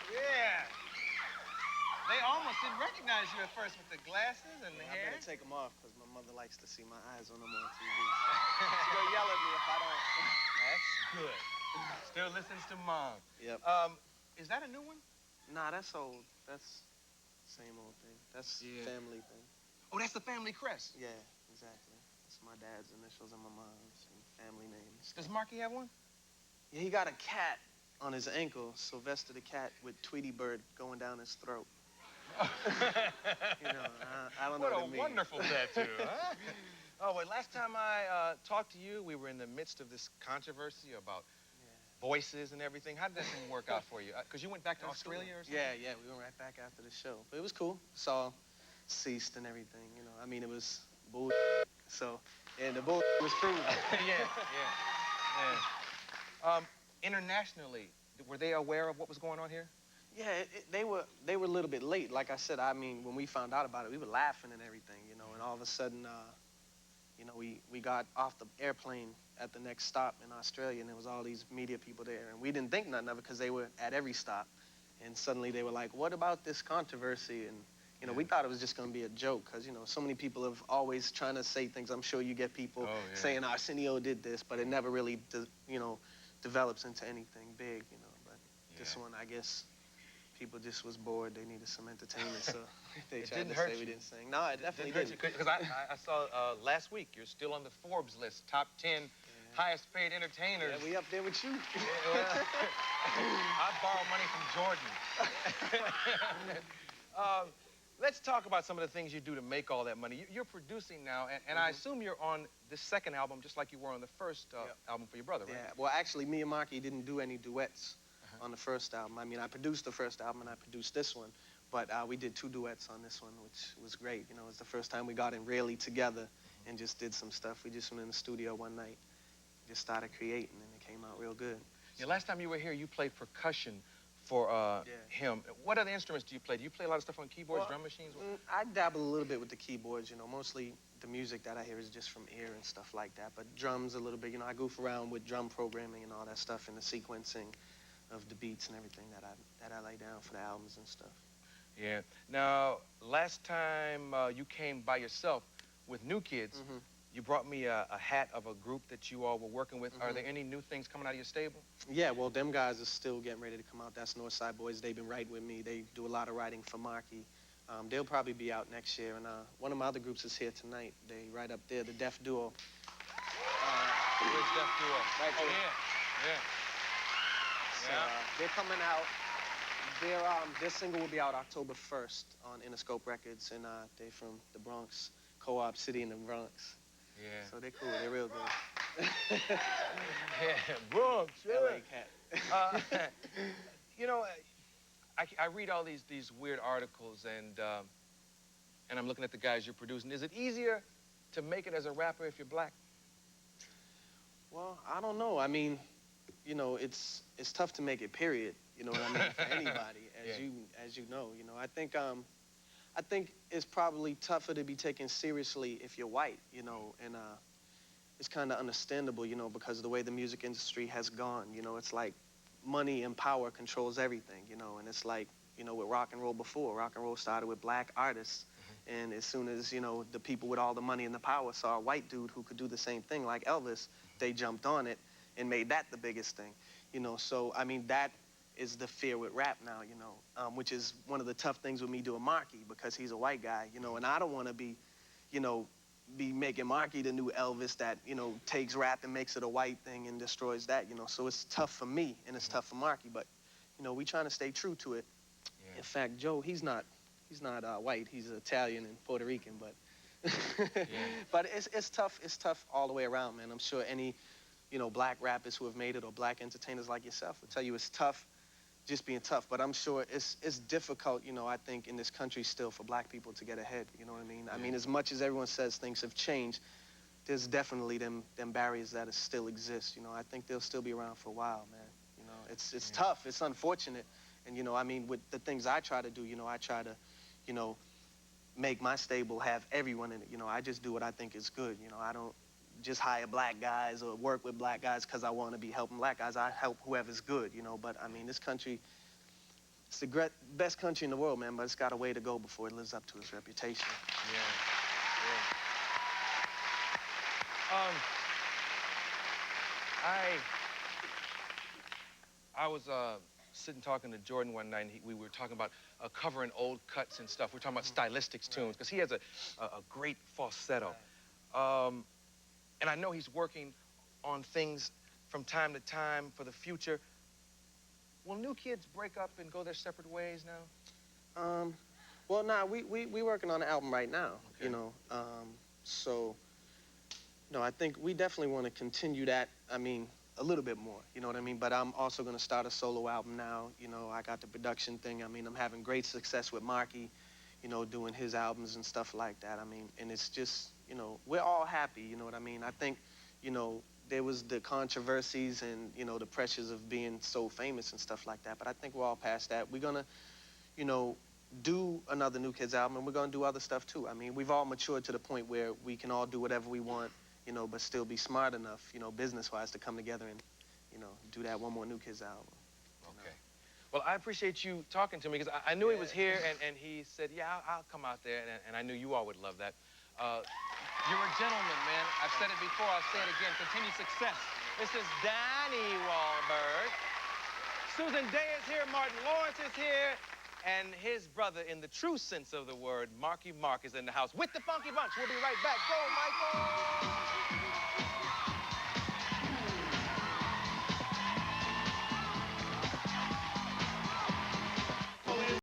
Yeah. They almost didn't recognize you at first with the glasses and the hair. I better take them off because my mother likes to see my eyes when I'm on TV. She's gonna yell at me if I don't. That's good. Still listens to Mom. Yep. Is that a new one? Nah, that's old. That's same old thing. That's family thing. Oh, that's the family crest. Yeah, exactly. It's my dad's initials and my mom's and family names. Does Marky have one? Yeah, he got a cat on his ankle, Sylvester the cat with Tweety Bird going down his throat. You know, I don't know what it means. What a wonderful tattoo, huh? Oh, well, last time I talked to you, we were in the midst of this controversy about voices and everything. How did that thing work out for you? Because you went back to Australia or something? Yeah, we went right back after the show. But it was cool. It's all ceased and everything, you know. I mean, it was bull. So, and the bull was proven. Yeah. Internationally, were they aware of what was going on here? Yeah, they were a little bit late. Like I said, I mean, when we found out about it, we were laughing and everything, you know, and all of a sudden, you know, we got off the airplane at the next stop in Australia, and there was all these media people there, and we didn't think nothing of it because they were at every stop, and suddenly they were like, what about this controversy? And, you know, we thought it was just going to be a joke because, you know, so many people have always trying to say things. I'm sure you get people saying Arsenio did this, but it never really, you know, develops into anything big, you know, but this one, I guess, people just was bored. They needed some entertainment, so they tried to say we didn't sing. No, it definitely didn't. Because I saw last week, you're still on the Forbes list, top 10 highest paid entertainers. Yeah, we up there with you. I borrow money from Jordan. Let's talk about some of the things you do to make all that money. You're producing now, and I assume you're on this second album just like you were on the first album for your brother, right? Yeah, well, actually, me and Marky didn't do any duets on the first album. I mean, I produced the first album and I produced this one, but we did 2 duets on this one, which was great. You know, it was the first time we got in really together and just did some stuff. We just went in the studio one night, just started creating, and it came out real good. Yeah, last time you were here, you played percussion for him. What other instruments do you play? Do you play a lot of stuff on keyboards, drum machines? I dabble a little bit with the keyboards, you know. Mostly the music that I hear is just from ear and stuff like that, but drums a little bit. You know, I goof around with drum programming and all that stuff and the sequencing of the beats and everything that I lay down for the albums and stuff. Yeah. Now, last time you came by yourself with New Kids, you brought me a hat of a group that you all were working with. Are there any new things coming out of your stable? Yeah, well, them guys are still getting ready to come out. That's Northside Boys. They've been writing with me. They do a lot of writing for Marky. They'll probably be out next year. And one of my other groups is here tonight. They right up there, the Deaf Duo. Where's Deaf Duo? Right there. Yeah. So, they're coming out. Their single will be out October 1st on Interscope Records, and they're from the Bronx, Co-op City in the Bronx. Yeah. So they're cool. They're real good. Yeah, Bronx. LA cat. You know, I read all these weird articles, and I'm looking at the guys you're producing. Is it easier to make it as a rapper if you're black? Well, I don't know. I mean, you know, it's tough to make it, period. You know what I mean? For anybody, as you know. You know, I think it's probably tougher to be taken seriously if you're white, you know, and it's kind of understandable, you know, because of the way the music industry has gone. You know, it's like money and power controls everything, you know, and it's like, you know, with rock and roll before. Rock and roll started with black artists, and as soon as, you know, the people with all the money and the power saw a white dude who could do the same thing like Elvis, they jumped on it and made that the biggest thing, you know. So, I mean, that is the fear with rap now, you know, which is one of the tough things with me doing Marky, because he's a white guy, you know, and I don't want to be, you know, be making Marky the new Elvis that, you know, takes rap and makes it a white thing and destroys that, you know. So it's tough for me and it's tough for Marky, but, you know, we trying to stay true to it. Yeah. In fact, Joe, he's not white. He's Italian and Puerto Rican, but but it's tough all the way around, man. I'm sure any, you know, black rappers who have made it or black entertainers like yourself will tell you it's tough, just being tough. But I'm sure it's difficult, you know, I think in this country still for black people to get ahead, you know what I mean? I mean, as much as everyone says things have changed, there's definitely them barriers that still exist, you know. I think they'll still be around for a while, man. You know, it's tough, it's unfortunate. And, you know, I mean, with the things I try to do, you know, I try to, you know, make my stable have everyone in it. You know, I just do what I think is good. You know, I don't just hire black guys or work with black guys because I want to be helping black guys. I help whoever's good, you know. But I mean, this country, it's the best country in the world, man. But it's got a way to go before it lives up to its reputation. Yeah. Yeah. I was sitting talking to Jordan one night, and we were talking about covering old cuts and stuff. We were talking about stylistics tunes, because he has a great falsetto. And I know he's working on things from time to time for the future. Will New Kids break up and go their separate ways now? Well, nah, we working on an album right now, okay. you know. So, no, I think we definitely want to continue that. I mean, a little bit more, you know what I mean? But I'm also going to start a solo album now. You know, I got the production thing. I mean, I'm having great success with Marky, you know, doing his albums and stuff like that. I mean, and it's just, you know, we're all happy, you know what I mean? I think, you know, there was the controversies and, you know, the pressures of being so famous and stuff like that. But I think we're all past that. We're going to, you know, do another New Kids album, and we're going to do other stuff too. I mean, we've all matured to the point where we can all do whatever we want, you know, but still be smart enough, you know, business-wise, to come together and, you know, do that one more New Kids album. Okay. Well, I appreciate you talking to me, because I knew he was here, and he said, yeah, I'll come out there, and I knew you all would love that. You're a gentleman, man. I've said it before, I'll say it again. Continued success. This is Donnie Wahlberg. Susan Day is here, Martin Lawrence is here, and his brother, in the true sense of the word, Marky Mark, is in the house with the Funky Bunch. We'll be right back. Go, Michael!